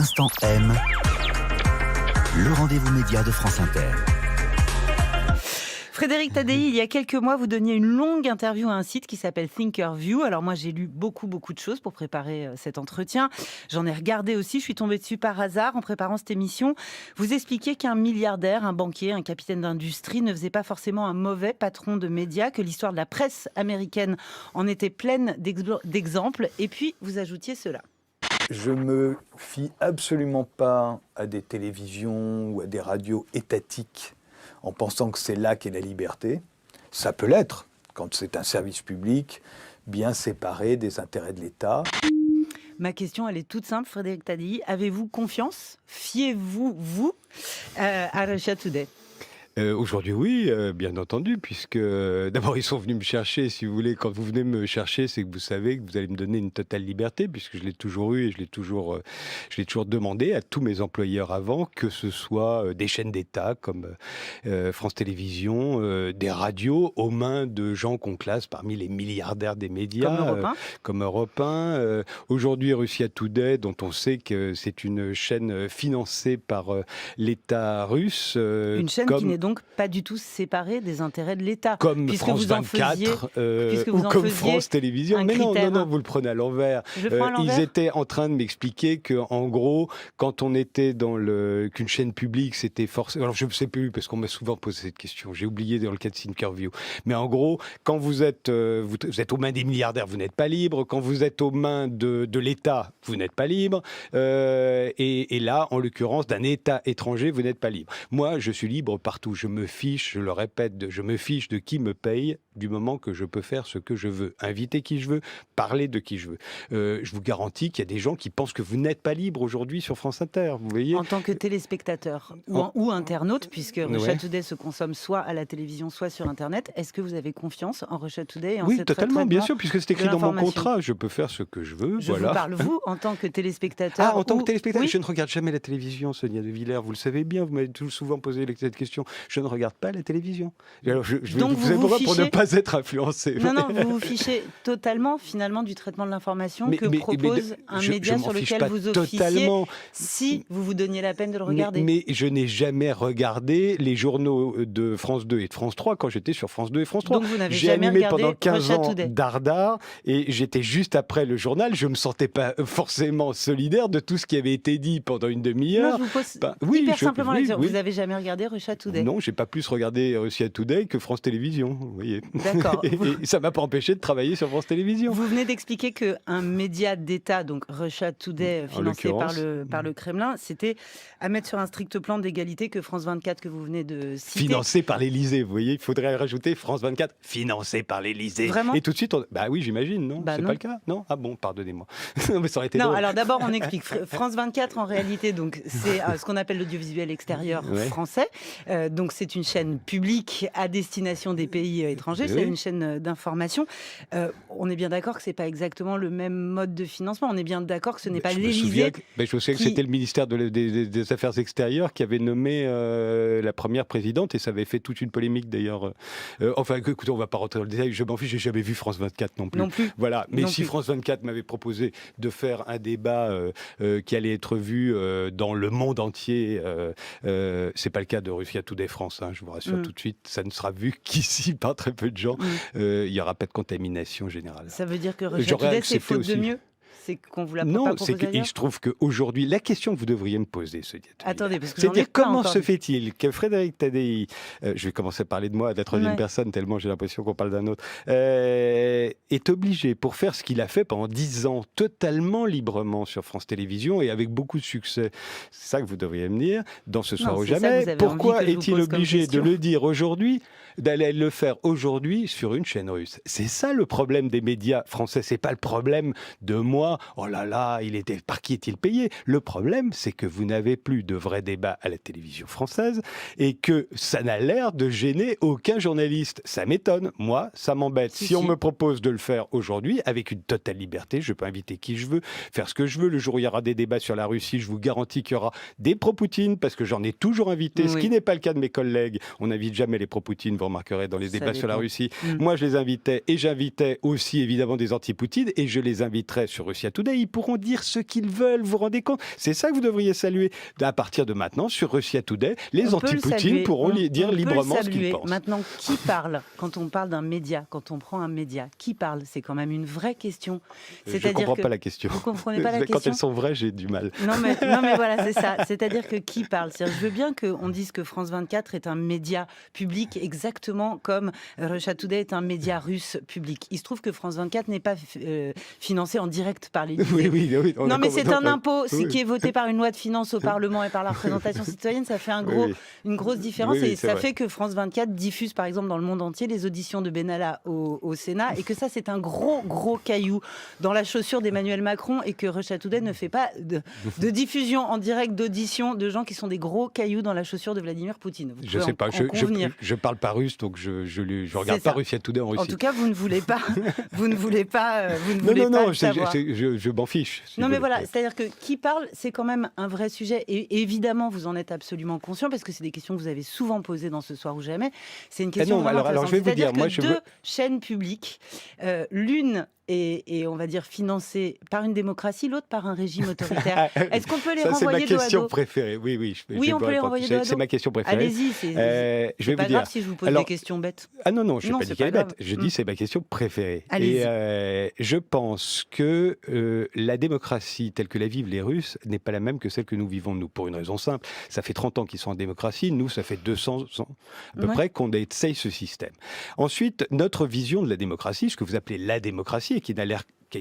L'instant M, le rendez-vous média de France Inter. Frédéric Tadei, il y a quelques mois, vous donniez une longue interview à un site qui s'appelle Thinkerview. Alors moi, j'ai lu beaucoup de choses pour préparer cet entretien. J'en ai regardé aussi, je suis tombée dessus par hasard en préparant cette émission. Vous expliquiez qu'un milliardaire, un banquier, un capitaine d'industrie ne faisait pas forcément un mauvais patron de médias, que l'histoire de la presse américaine en était pleine d'exemples. Et puis, vous ajoutiez cela. Je me fie absolument pas à des télévisions ou à des radios étatiques en pensant que c'est là qu'est la liberté. Ça peut l'être quand c'est un service public bien séparé des intérêts de l'État. Ma question, elle est toute simple, Frédéric Tadei. Avez-vous confiance? Fiez-vous, à Russia Today? Aujourd'hui, oui, bien entendu, puisque d'abord, ils sont venus me chercher, si vous voulez. Quand vous venez me chercher, c'est que vous savez que vous allez me donner une totale liberté, puisque je l'ai toujours eu et je l'ai toujours demandé à tous mes employeurs avant, que ce soit des chaînes d'État comme France Télévisions, des radios aux mains de gens qu'on classe parmi les milliardaires des médias, comme Europe 1. Aujourd'hui, Russia Today, dont on sait que c'est une chaîne financée par l'État russe. Une chaîne qui n'est donc pas du tout séparée des intérêts de l'État. Comme France 24 ou comme France Télévisions. Mais non, vous le prenez à l'envers. Ils étaient en train de m'expliquer qu'en gros, quand on était qu'une chaîne publique, c'était forcément... Alors je ne sais plus, parce qu'on m'a souvent posé cette question. J'ai oublié dans le cas de Thinkerview. Mais en gros, quand vous êtes aux mains des milliardaires, vous n'êtes pas libre. Quand vous êtes aux mains de l'État, vous n'êtes pas libre. Et là, en l'occurrence, d'un État étranger, vous n'êtes pas libre. Moi, je suis libre partout. Je me fiche, je le répète, je me fiche de qui me paye du moment que je peux faire ce que je veux. Inviter qui je veux, parler de qui je veux. Je vous garantis qu'il y a des gens qui pensent que vous n'êtes pas libre aujourd'hui sur France Inter. Vous voyez ? En tant que téléspectateur ou internaute, puisque Russia Today se consomme soit à la télévision, soit sur Internet, est-ce que vous avez confiance en Russia Today et en Oui, totalement, bien sûr, puisque c'est écrit dans mon contrat. Je peux faire ce que je veux. Je vous parle, vous, en tant que téléspectateur. En tant que téléspectateur, oui. Je ne regarde jamais la télévision, Sonia De Villers. Vous le savez bien, vous m'avez souvent posé cette question. Je ne regarde pas la télévision. Alors, donc vous vous fichez... pour ne pas être influencé. Non, vous vous fichez totalement, finalement, du traitement de l'information que propose un média sur lequel vous officiez, totalement. Si vous vous donniez la peine de le regarder. Mais je n'ai jamais regardé les journaux de France 2 et de France 3 quand j'étais sur France 2 et France 3. Donc vous n'avez jamais regardé pendant 15 ans Today. Dardar, et j'étais juste après le journal. Je ne me sentais pas forcément solidaire de tout ce qui avait été dit pendant une demi-heure. Non, je vous pose simplement la question. Vous n'avez jamais regardé Russia Today? Non, j'ai pas plus regardé Russia Today que France Télévisions, vous voyez. D'accord. Et ça m'a pas empêché de travailler sur France Télévisions. Vous venez d'expliquer qu'un média d'État, donc Russia Today, financé par le Kremlin, c'était à mettre sur un strict plan d'égalité que France 24 que vous venez de citer. Financé par l'Élysée, vous voyez. Il faudrait rajouter France 24, financé par l'Élysée. Vraiment? Et tout de suite, bah oui, j'imagine, non? C'est pas le cas? Non? Ah bon, pardonnez-moi. Non, mais ça aurait été drôle. Alors d'abord, on explique. France 24, en réalité, donc, c'est ce qu'on appelle l'audiovisuel extérieur français. Donc c'est une chaîne publique à destination des pays étrangers. C'est une chaîne d'information. On est bien d'accord que c'est pas exactement le même mode de financement. On est bien d'accord que ce n'est pas l'Élysée. Je me souviens que c'était le ministère des Affaires extérieures qui avait nommé la première présidente, et ça avait fait toute une polémique d'ailleurs. Enfin, écoutez, on va pas rentrer dans le détail. Je m'en fiche, j'ai jamais vu France 24 non plus. Non plus. Voilà. Mais si France 24 m'avait proposé de faire un débat qui allait être vu dans le monde entier, c'est pas le cas de Russia Today France. Je vous rassure tout de suite, ça ne sera vu qu'ici par très peu de gens. Il n'y aura pas de contamination générale. Ça veut dire que Russia Today, c'est faute de mieux? C'est qu'on vous l'a pas proposé ailleurs ? Non, je trouve qu'aujourd'hui, la question que vous devriez me poser, attendez, parce que c'est-à-dire comment se fait-il que Frédéric Tadei, je vais commencer à parler de moi à la troisième personne, tellement j'ai l'impression qu'on parle d'un autre, est obligé, pour faire ce qu'il a fait pendant 10 ans, totalement librement sur France Télévisions et avec beaucoup de succès, c'est ça que vous devriez me dire, dans Ce soir ou jamais, pourquoi est-il obligé de le dire aujourd'hui, d'aller le faire aujourd'hui sur une chaîne russe? C'est ça le problème des médias français, c'est pas le problème de moi. Oh là là, par qui est-il payé? Le problème, c'est que vous n'avez plus de vrai débat à la télévision française et que ça n'a l'air de gêner aucun journaliste. Ça m'étonne. Moi, ça m'embête. Si on me propose de le faire aujourd'hui, avec une totale liberté, je peux inviter qui je veux, faire ce que je veux. Le jour où il y aura des débats sur la Russie, je vous garantis qu'il y aura des pro-Poutine, parce que j'en ai toujours invité, ce qui n'est pas le cas de mes collègues. On n'invite jamais les pro-Poutine, vous remarquerez, dans les débats sur la Russie. Moi, je les invitais, et j'invitais aussi, évidemment, des anti-Poutine, et je les inviterai sur Russia Today. Ils pourront dire ce qu'ils veulent, vous vous rendez compte? C'est ça que vous devriez saluer. À partir de maintenant, sur Russia Today, les anti-Poutine pourront dire librement ce qu'ils pensent. Maintenant, qui parle quand on parle d'un média, quand on prend un média? Qui parle? C'est quand même une vraie question. Je ne comprends pas la question. Vous ne comprenez pas la question? Quand elles sont vraies, j'ai du mal. Non mais voilà, c'est ça. C'est-à-dire que qui parle? Je veux bien qu'on dise que France 24 est un média public exactement comme Russia Today est un média russe public. Il se trouve que France 24 n'est pas financé en direct par l'Élysée. Oui. Non, mais c'est un impôt qui est voté par une loi de finances au Parlement et par la représentation citoyenne. Ça fait une grosse différence et ça fait que France 24 diffuse, par exemple, dans le monde entier, les auditions de Benalla au Sénat et que ça, c'est un gros caillou dans la chaussure d'Emmanuel Macron et que Russia Today ne fait pas de diffusion en direct d'audition de gens qui sont des gros cailloux dans la chaussure de Vladimir Poutine. Je ne sais pas, je parle pas russe, donc je regarde pas Russia Today en Russie. En tout cas, vous ne voulez pas non, savoir. Je m'en fiche. Non, mais voilà, c'est-à-dire que qui parle, c'est quand même un vrai sujet. Et évidemment, vous en êtes absolument conscient, parce que c'est des questions que vous avez souvent posées dans Ce Soir ou Jamais. C'est une question vraiment intéressante. Je vais vous dire, deux chaînes publiques, l'une et on va dire financée par une démocratie, l'autre par un régime autoritaire. Est-ce qu'on peut les renvoyer dos à dos? C'est ma question préférée. Oui, on peut les renvoyer dos à dos. C'est ma question préférée. Allez-y, c'est pas grave si je vous pose des questions bêtes. Ah non, je ne suis pas dit qu'elle est bête. Je dis c'est ma question préférée. Et je pense que la démocratie telle que la vivent les Russes n'est pas la même que celle que nous vivons, nous, pour une raison simple. Ça fait 30 ans qu'ils sont en démocratie. Nous, ça fait 200 ans à peu près qu'on essaye ce système. Ensuite, notre vision de la démocratie, ce que vous appelez la démocratie, qui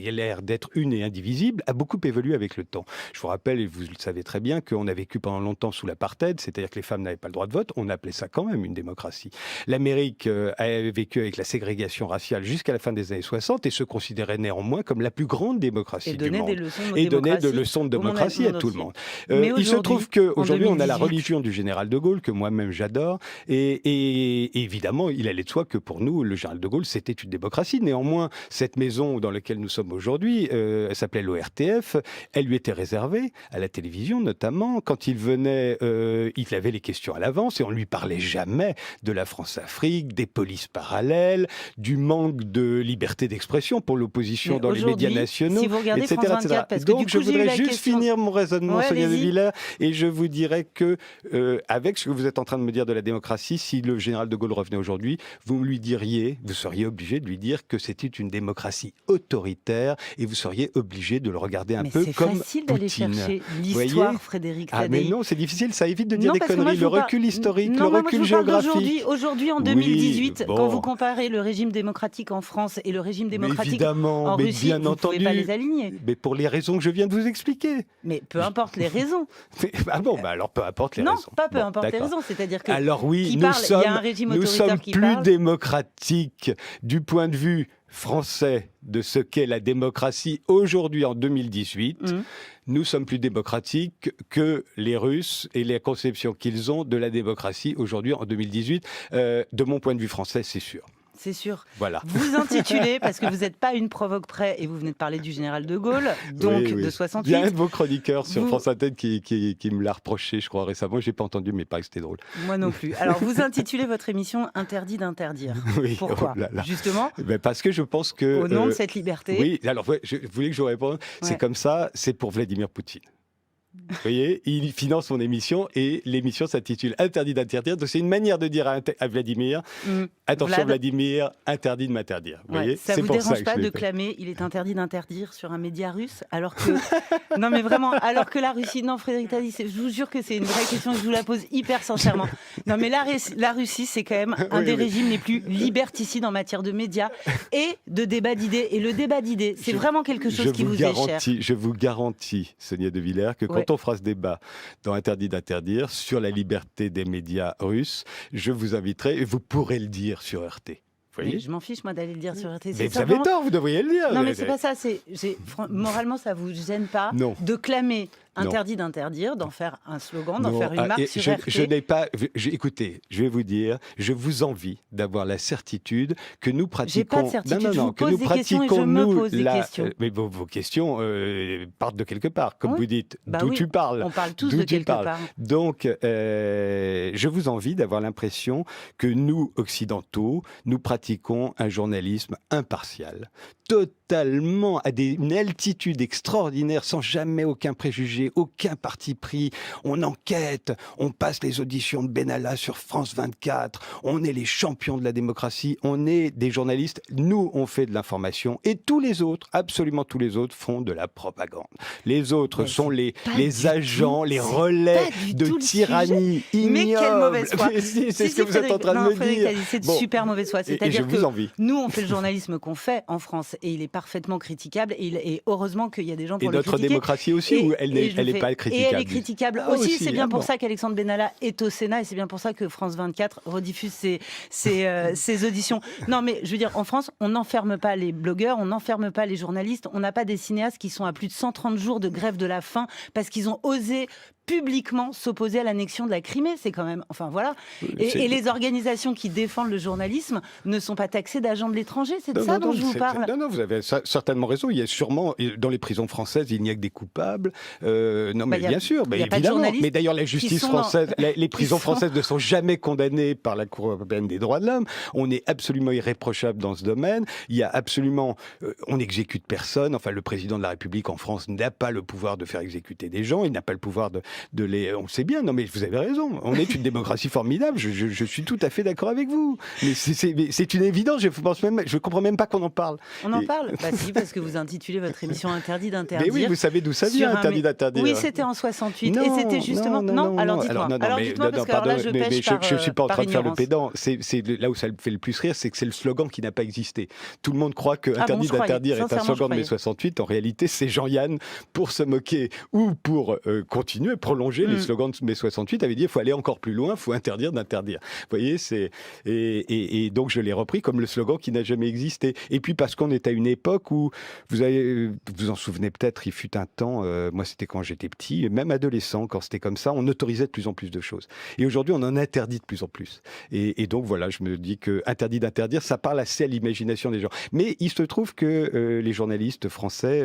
a l'air d'être une et indivisible, a beaucoup évolué avec le temps. Je vous rappelle, et vous le savez très bien, qu'on a vécu pendant longtemps sous l'apartheid, c'est-à-dire que les femmes n'avaient pas le droit de vote, on appelait ça quand même une démocratie. L'Amérique a vécu avec la ségrégation raciale jusqu'à la fin des années 60 et se considérait néanmoins comme la plus grande démocratie du monde. Et donnait des leçons de démocratie à tout le monde. Il se trouve qu'aujourd'hui, on a la religion du général de Gaulle, que moi-même j'adore, et évidemment, il allait de soi que pour nous, le général de Gaulle, c'était une démocratie. Néanmoins, cette maison dans laquelle nous sommes aujourd'hui, elle s'appelait l'ORTF, elle lui était réservée à la télévision notamment. Quand il venait, il avait les questions à l'avance et on ne lui parlait jamais de la France-Afrique, des polices parallèles, du manque de liberté d'expression pour l'opposition dans les médias nationaux, si vous regardez etc. France 24, parce que donc je voudrais juste finir mon raisonnement, Sonia De Villers, et je vous dirais que, avec ce que vous êtes en train de me dire de la démocratie, si le général de Gaulle revenait aujourd'hui, vous seriez obligé de lui dire que c'était une démocratie autoritaire et vous seriez obligé de le regarder un peu comme Poutine. C'est facile d'aller chercher l'histoire, Frédéric Tadei. Mais non, c'est difficile, ça évite de dire des conneries. Le recul historique, le recul géographique. Aujourd'hui, en 2018, quand vous comparez le régime démocratique en France et le régime démocratique en Russie, vous ne pouvez pas les aligner. Mais pour les raisons que je viens de vous expliquer. Mais peu importe les raisons. Alors peu importe les raisons. Non, pas peu importe les raisons. C'est-à-dire que alors oui, nous sommes plus démocratiques du point de vue français de ce qu'est la démocratie aujourd'hui en 2018. Nous sommes plus démocratiques que les Russes et les conceptions qu'ils ont de la démocratie aujourd'hui en 2018. De mon point de vue français, c'est sûr. C'est sûr. Voilà. Vous intitulez, parce que vous n'êtes pas une provoque près, et vous venez de parler du général de Gaulle, donc de 68. Il y a un de vos chroniqueurs sur France Inter qui me l'a reproché, je crois, récemment. Je n'ai pas entendu, mais pas que c'était drôle. Moi non plus. Alors, vous intitulez votre émission « Interdit d'interdire ». Pourquoi ? Justement parce que je pense que... Au nom de cette liberté. Oui, alors, je voulais que je vous réponde. C'est comme ça, c'est pour Vladimir Poutine. Vous voyez, il finance son émission et l'émission s'intitule Interdit d'interdire. Donc c'est une manière de dire à Vladimir, attention Vladimir, interdit de m'interdire. Vous voyez, ça vous dérange pas de clamer il est interdit d'interdire sur un média russe alors que non mais vraiment alors que la Russie, non Frédéric Tadei, je vous jure que c'est une vraie question et je vous la pose hyper sincèrement. Non mais la Russie c'est quand même un des régimes les plus liberticides en matière de médias et de débat d'idées, et le débat d'idées c'est vraiment quelque chose qui vous est cher. Je vous garantis, Sonia De Villers, que quand on fera ce débat dans Interdit d'interdire sur la liberté des médias russes, je vous inviterai et vous pourrez le dire sur RT. Mais je m'en fiche, moi, d'aller le dire sur RT. Mais vous avez tort, vous devriez le dire. Non, mais c'est pas ça. Moralement, ça vous gêne pas de clamer interdit d'interdire, d'en faire un slogan, d'en faire une marque sur RT. Je n'ai pas... Écoutez, je vais vous dire, je vous envie d'avoir la certitude que nous pratiquons... J'ai pas de certitude, je vous pose des questions et je me pose des questions. Mais vos questions partent de quelque part, comme vous dites. D'où tu parles. On parle tous de quelque part. Donc, je vous envie d'avoir l'impression que nous, occidentaux, nous pratiquons un journalisme impartial, totalement totalement à une altitude extraordinaire, sans jamais aucun préjugé, aucun parti pris. On enquête, on passe les auditions de Benalla sur France 24, on est les champions de la démocratie, on est des journalistes, nous on fait de l'information, et tous les autres, absolument tous les autres, font de la propagande. Les autres sont les agents, les relais de tyrannie ignoble. Mais quelle mauvaise foi. C'est ce que vous êtes en train de me dire. C'est de super mauvaise foi. C'est-à-dire que envie. nous, on fait le journalisme qu'on fait en France et il est parfaitement critiquable. Et heureusement qu'il y a des gens pour le critiquer. Et notre démocratie aussi, ou elle n'est pas critiquable? Et elle est critiquable aussi. C'est bien pour ça qu'Alexandre Benalla est au Sénat et c'est bien pour ça que France 24 rediffuse ses auditions. Non, mais je veux dire, en France, on n'enferme pas les blogueurs, on n'enferme pas les journalistes. On n'a pas des cinéastes qui sont à plus de 130 jours de grève de la faim parce qu'ils ont osé publiquement s'opposer à l'annexion de la Crimée, c'est quand même... Enfin, voilà. Et les organisations qui défendent le journalisme ne sont pas taxées d'agents de l'étranger, c'est de ça dont je vous parle. Non, vous avez certainement raison. Il y a sûrement, dans les prisons françaises, il n'y a que des coupables. Non, mais bien sûr, évidemment. Mais d'ailleurs, la justice française, les prisons françaises ne sont jamais condamnées par la Cour européenne des droits de l'homme. On est absolument irréprochable dans ce domaine. Il y a absolument... on n'exécute personne. Enfin, le président de la République en France n'a pas le pouvoir de faire exécuter des gens. Il n'a pas le pouvoir on le sait bien, non mais vous avez raison, on est une démocratie formidable, je suis tout à fait d'accord avec vous, mais c'est une évidence, je comprends même pas qu'on en parle. On en parle Bah si, parce que vous intitulez votre émission Interdit d'interdire. Mais oui, vous savez d'où ça vient, Interdit d'interdire. Oui, c'était en 68, et c'était justement... Non, alors dites-moi, parce que là je pêche par je suis pas en train de faire le ignorance. pédant, c'est là où ça me fait le plus rire, c'est que c'est le slogan qui n'a pas existé. Tout le monde croit que Interdit d'interdire est un slogan de mai 68, en réalité c'est Jean-Yann, pour se moquer ou pour continuer, prolonger les slogans de mai 68, avait dit il faut aller encore plus loin, il faut interdire d'interdire. Vous voyez, et donc je l'ai repris comme le slogan qui n'a jamais existé. Et puis parce qu'on est à une époque où, vous en souvenez peut-être, il fut un temps, moi c'était quand j'étais petit, même adolescent, quand c'était comme ça, on autorisait de plus en plus de choses. Et aujourd'hui, on en interdit de plus en plus. Et donc voilà, je me dis que interdit d'interdire, ça parle assez à l'imagination des gens. Mais il se trouve que les journalistes français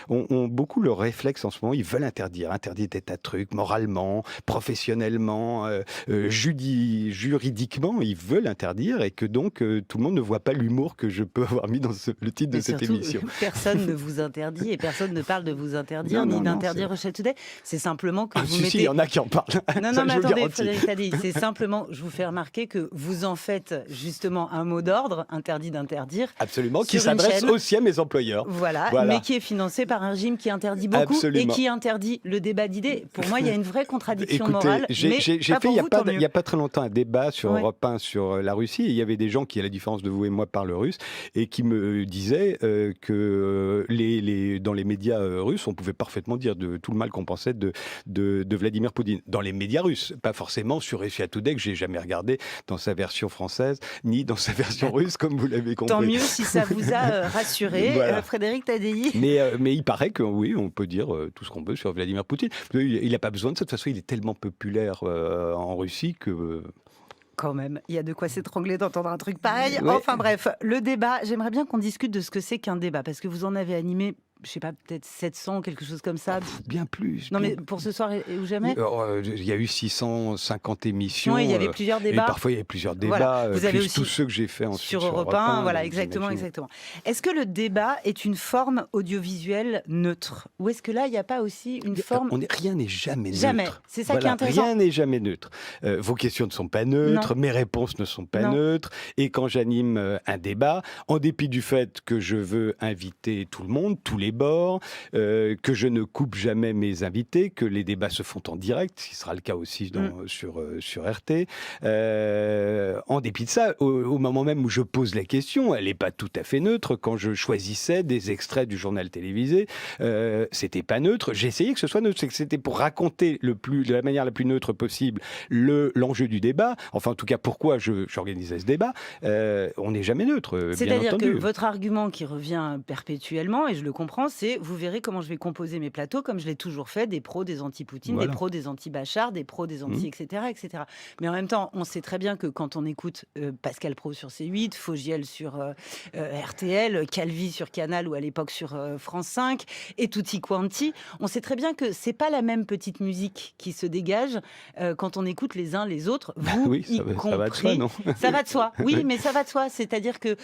ont beaucoup le réflexe en ce moment, ils veulent interdire des tas de trucs, moralement, professionnellement, juridiquement, ils veulent interdire et que donc tout le monde ne voit pas l'humour que je peux avoir mis dans le titre de cette émission. Personne ne vous interdit et personne ne parle de vous interdire ni d'interdire Russia Today. C'est simplement que vous mettez... Si, il y en a qui en parlent. Non, mais attendez, Frédéric Tadei, c'est simplement, je vous fais remarquer que vous en faites justement un mot d'ordre, interdit d'interdire. Absolument, qui s'adresse aussi à mes employeurs. Voilà, mais qui est financé par un régime qui interdit beaucoup et qui interdit le débat d'idées. Pour moi, il y a une vraie contradiction morale. J'ai fait il n'y a pas très longtemps un débat sur Europe 1 sur la Russie et il y avait des gens qui, à la différence de vous et moi, parlent russe et qui me disaient que dans les médias russes, on pouvait parfaitement dire de tout le mal qu'on pensait de Vladimir Poutine. Dans les médias russes, pas forcément sur Russia Today, que j'ai jamais regardé dans sa version française, ni dans sa version russe, comme vous l'avez compris. Tant mieux si ça vous a rassuré, voilà. Frédéric Tadei. Mais il paraît que oui, on peut dire tout ce qu'on veut sur Vladimir Poutine. Il n'a pas besoin de ça. De toute façon, il est tellement populaire en Russie que... Quand même, il y a de quoi s'étrangler d'entendre un truc pareil. Ouais. Enfin bref, le débat, j'aimerais bien qu'on discute de ce que c'est qu'un débat, parce que vous en avez animé, je sais pas, peut-être 700, quelque chose comme ça. Bien plus. Non, mais pour ce soir ou jamais. Il y a eu 650 émissions. Oui, il y avait plusieurs débats. Et parfois, il y avait plusieurs débats. Voilà. Vous avez aussi tous ceux que j'ai fait ensuite sur Europe 1. Voilà, exactement. Est-ce que le débat est une forme audiovisuelle neutre? Ou est-ce que là, il n'y a pas aussi une forme... Rien n'est jamais neutre. Jamais. C'est ça qui est intéressant. Rien n'est jamais neutre. Vos questions ne sont pas neutres, mes réponses ne sont pas neutres. Et quand j'anime un débat, en dépit du fait que je veux inviter tout le monde, tous les bords, que je ne coupe jamais mes invités, que les débats se font en direct, ce qui sera le cas aussi sur RT. En dépit de ça, au moment même où je pose la question, elle n'est pas tout à fait neutre. Quand je choisissais des extraits du journal télévisé, c'était pas neutre. J'ai essayé que ce soit neutre. C'était pour raconter de la manière la plus neutre possible l'enjeu du débat. Enfin, en tout cas, pourquoi j'organisais ce débat. On n'est jamais neutre, bien entendu. C'est-à-dire que votre argument qui revient perpétuellement, et je le comprends, France, c'est vous verrez comment je vais composer mes plateaux, comme je l'ai toujours fait, des pros, des anti-Poutine, Voilà. des pros, des anti-Bachar, des pros, des anti, etc., etc. Mais en même temps, on sait très bien que quand on écoute Pascal Praud sur C8, Fogiel sur RTL, Calvi sur Canal ou à l'époque sur France 5 et Tutti Quanti, on sait très bien que c'est pas la même petite musique qui se dégage quand on écoute les uns les autres, vous Oui, y ça va compris. de soi, non? Ça va de soi, oui, mais ça va de soi. C'est-à-dire que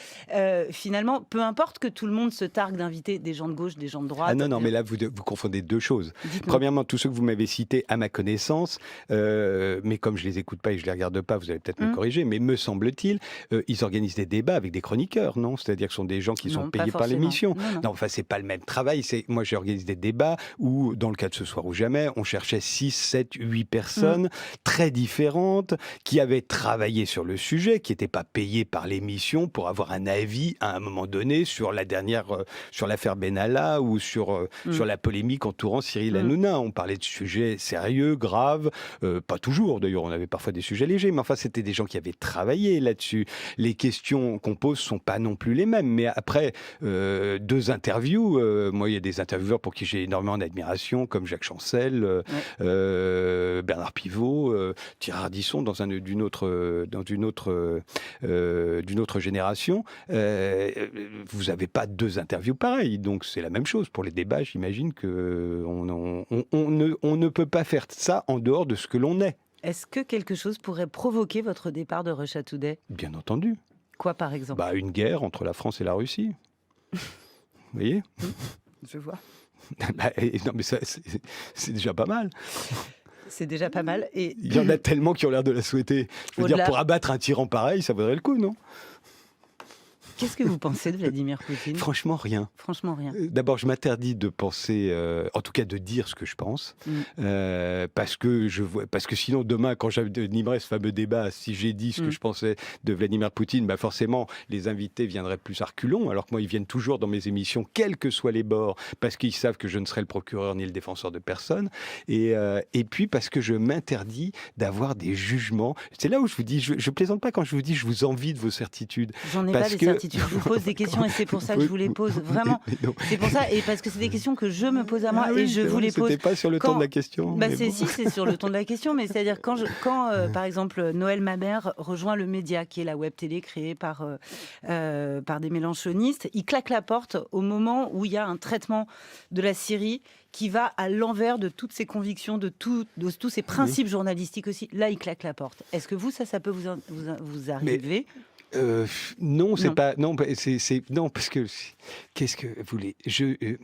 finalement, peu importe que tout le monde se targue d'inviter des gens de gauche, des gens de droite. Ah non, mais là, vous confondez deux choses. Dites-nous. Premièrement, tous ceux que vous m'avez cités, à ma connaissance, mais comme je les écoute pas et je les regarde pas, vous allez peut-être me corriger, mais me semble-t-il, ils organisent des débats avec des chroniqueurs, non? C'est-à-dire que ce sont des gens qui Non, sont pas payés par forcément. l'émission. Non. Enfin, c'est pas le même travail. Moi, j'ai organisé des débats où, dans le cas de Ce soir ou jamais, on cherchait 6, 7, 8 personnes très différentes qui avaient travaillé sur le sujet, qui n'étaient pas payées par l'émission pour avoir un avis à un moment donné sur la dernière, sur l'affaire Benalla ou sur la polémique entourant Cyril Hanouna. On parlait de sujets sérieux, graves, pas toujours d'ailleurs, on avait parfois des sujets légers, mais enfin c'était des gens qui avaient travaillé là-dessus. Les questions qu'on pose sont pas non plus les mêmes, mais après 2 interviews, moi il y a des intervieweurs pour qui j'ai énormément d'admiration, comme Jacques Chancel, Bernard Pivot, Thierry Ardisson d'une autre génération. Vous n'avez pas 2 interviews pareilles, donc c'est la même chose pour les débats. J'imagine que on ne peut pas faire ça en dehors de ce que l'on est. Est-ce que quelque chose pourrait provoquer votre départ de Russia Today? Bien entendu. Quoi, par exemple? Une guerre entre la France et la Russie. Vous voyez? Je vois. Non, mais ça, c'est déjà pas mal. C'est déjà pas mal. Et il y en a tellement qui ont l'air de la souhaiter. Je veux dire, pour abattre un tyran pareil, ça vaudrait le coup, non? Qu'est-ce que vous pensez de Vladimir Poutine? Franchement, rien. Franchement, rien. D'abord, je m'interdis de penser, en tout cas de dire ce que je pense, parce que sinon, demain, quand j'animerai ce fameux débat, si j'ai dit ce que je pensais de Vladimir Poutine, forcément, les invités viendraient plus à reculons, alors que moi, ils viennent toujours dans mes émissions, quels que soient les bords, parce qu'ils savent que je ne serai le procureur ni le défenseur de personne, et puis parce que je m'interdis d'avoir des jugements. C'est là où je vous dis, je plaisante pas quand je vous dis, je vous envie de vos certitudes. J'en ai pas des certitudes. Je vous pose des questions et c'est pour ça que je vous les pose. Vraiment. C'est pour ça, et parce que c'est des questions que je me pose à moi et je vous les pose. C'était pas sur le ton de la question. Si, c'est sur le ton de la question, mais c'est-à-dire quand par exemple, Noël Mamère rejoint le Média, qui est la web télé créée par des mélenchonistes, il claque la porte au moment où il y a un traitement de la Syrie qui va à l'envers de toutes ses convictions, de tous ses principes journalistiques aussi. Là, il claque la porte. Est-ce que ça peut vous arriver? Non, c'est pas. Non, non, parce que qu'est-ce que vous voulez? Je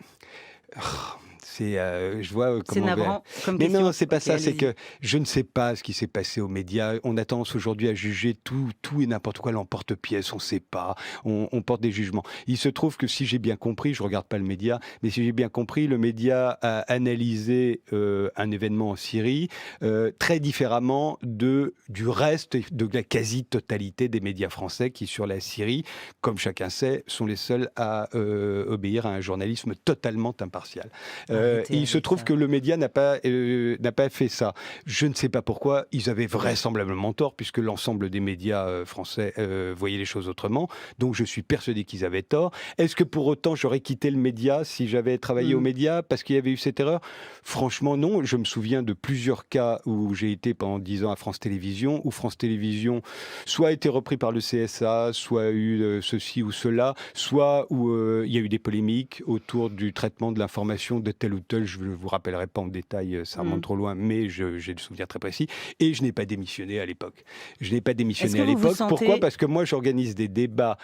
vois comment. C'est navrant comme mais question. non, c'est pas ça. Allez-y. C'est que je ne sais pas ce qui s'est passé aux médias. On a tendance aujourd'hui à juger tout et n'importe quoi l'emporte-pièce. On ne sait pas. On porte des jugements. Il se trouve que si j'ai bien compris, je regarde pas le média, mais si j'ai bien compris, le média a analysé un événement en Syrie très différemment du reste, de la quasi-totalité des médias français qui, sur la Syrie, comme chacun sait, sont les seuls à obéir à un journalisme totalement impartial. Il se trouve que le média n'a pas fait ça. Je ne sais pas pourquoi. Ils avaient vraisemblablement tort, puisque l'ensemble des médias français voyaient les choses autrement. Donc je suis persuadé qu'ils avaient tort. Est-ce que pour autant j'aurais quitté le média si j'avais travaillé au média parce qu'il y avait eu cette erreur? Franchement, non. Je me souviens de plusieurs cas où j'ai été pendant 10 ans à France Télévisions, où France Télévisions soit a été repris par le CSA, soit a eu ceci ou cela, soit où il y a eu des polémiques autour du traitement de l'information de tel ou tel. Je ne vous rappellerai pas en détail, ça remonte trop loin, mais j'ai le souvenir très précis. Et je n'ai pas démissionné à l'époque. Pourquoi? Parce que moi, j'organise des débats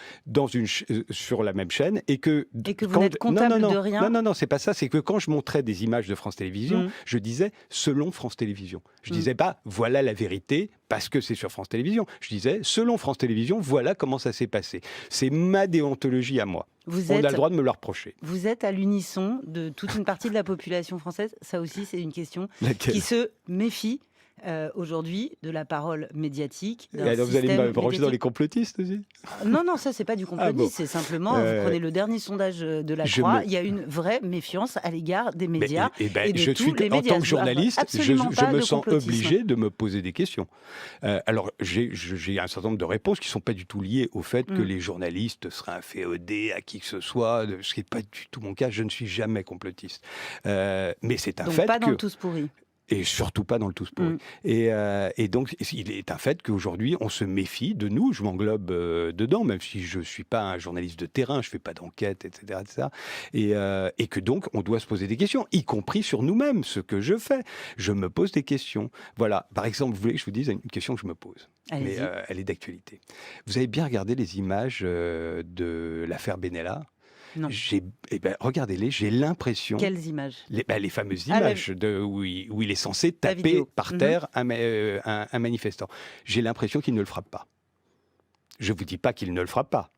sur la même chaîne et que vous n'êtes comptable de rien. Non, c'est pas ça. C'est que quand je montrais des images de France Télévisions, je disais selon France Télévisions. Je disais pas voilà la vérité parce que c'est sur France Télévisions. Je disais selon France Télévisions, voilà comment ça s'est passé. C'est ma déontologie à moi. On a le droit de me le reprocher. Vous êtes à l'unisson de toute une partie de la population française. Ça aussi, c'est une question Laquelle? qui se méfie aujourd'hui de la parole médiatique. Et alors vous allez me ranger dans les complotistes aussi? Non, non, ça c'est pas du complotisme, bon. c'est simplement, vous prenez le dernier sondage de la Croix, il y a une vraie méfiance à l'égard des médias et de je tous suis, les en médias. tant que journaliste, Absolument je pas me de sens complotisme. obligé de me poser des questions. Alors j'ai un certain nombre de réponses qui ne sont pas du tout liées au fait que les journalistes seraient inféodés à qui que ce soit, ce qui n'est pas du tout mon cas. Je ne suis jamais complotiste. Mais c'est un Donc fait pas dans que... le tous pourris. Et surtout pas dans le tous pourri. Et donc, il est un fait qu'aujourd'hui, on se méfie de nous. Je m'englobe dedans, même si je ne suis pas un journaliste de terrain, je ne fais pas d'enquête, etc. Et que donc, on doit se poser des questions, y compris sur nous-mêmes, ce que je fais. Je me pose des questions. Voilà. Par exemple, vous voulez que je vous dise une question que je me pose. Mais elle est d'actualité. Vous avez bien regardé les images de l'affaire Benalla? Non. Regardez-les, j'ai l'impression... Quelles images? Les fameuses images où il est censé taper par terre un manifestant. J'ai l'impression qu'il ne le frappe pas. Je ne vous dis pas qu'il ne le frappe pas.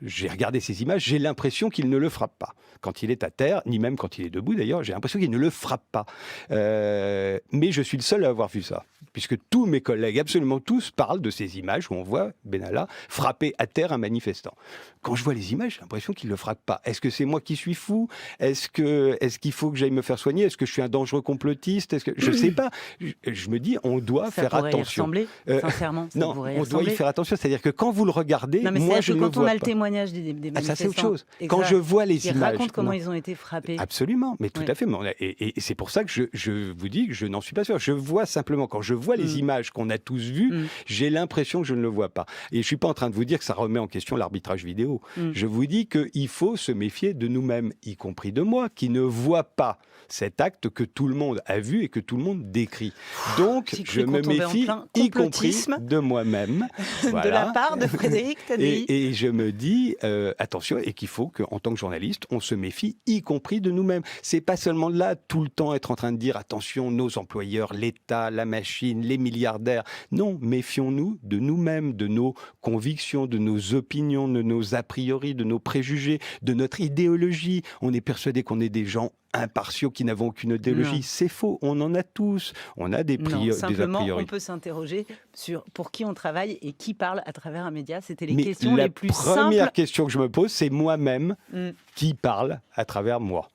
J'ai regardé ces images, j'ai l'impression qu'il ne le frappe pas. Quand il est à terre, ni même quand il est debout d'ailleurs, j'ai l'impression qu'il ne le frappe pas. Mais je suis le seul à avoir vu ça, puisque tous mes collègues, absolument tous, parlent de ces images où on voit Benalla frapper à terre un manifestant. Quand je vois les images, j'ai l'impression qu'il ne le frappe pas. Est-ce que c'est moi qui suis fou? Est-ce qu'il faut que j'aille me faire soigner? Est-ce que je suis un dangereux complotiste? Je ne sais pas. Je me dis, on doit faire attention. Ça pourrait y ressembler, sincèrement. Non, on doit y faire attention. C'est-à-dire que quand vous le regardez, moi je ne le vois pas. Quand on a le témoignage des manifestants, ça c'est autre chose. Quand je vois les images, racontent comment ils ont été frappés. Absolument, mais tout à fait. Et c'est pour ça que je vous dis que je n'en suis pas sûr. Je vois simplement, quand je vois les images qu'on a tous vues, j'ai l'impression que je ne le vois pas. Et je ne suis pas en train de vous dire que ça remet en question l'arbitrage vidéo. Je vous dis qu'il faut se méfier de nous-mêmes, y compris de moi, qui ne vois pas cet acte que tout le monde a vu et que tout le monde décrit. Donc, je me méfie, y compris de moi-même. Voilà. De la part de Frédéric Tadei. Et je me dis, attention, et qu'il faut qu'en tant que journaliste, on se méfie, y compris de nous-mêmes. C'est pas seulement de là, tout le temps, être en train de dire, attention, nos employeurs, l'État, la machine, les milliardaires. Non, méfions-nous de nous-mêmes, de nos convictions, de nos opinions, de nos a priori, de nos préjugés, de notre idéologie. On est persuadé qu'on est des gens impartiaux qui n'avons aucune idéologie. C'est faux, on en a tous. On a des a priori. Simplement, on peut s'interroger sur pour qui on travaille et qui parle à travers un média. C'était les questions les plus simples. La première question que je me pose, c'est moi-même qui parle à travers moi.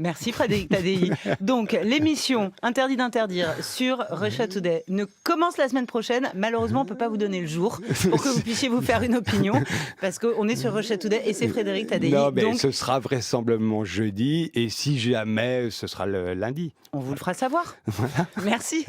Merci Frédéric Tadei. Donc, l'émission Interdit d'interdire sur Russia Today ne commence la semaine prochaine. Malheureusement, on ne peut pas vous donner le jour pour que vous puissiez vous faire une opinion, parce qu'on est sur Russia Today et c'est Frédéric Tadei. Non, mais ce sera vraisemblablement jeudi, et si jamais, ce sera le lundi. On vous le fera savoir. Voilà. Merci.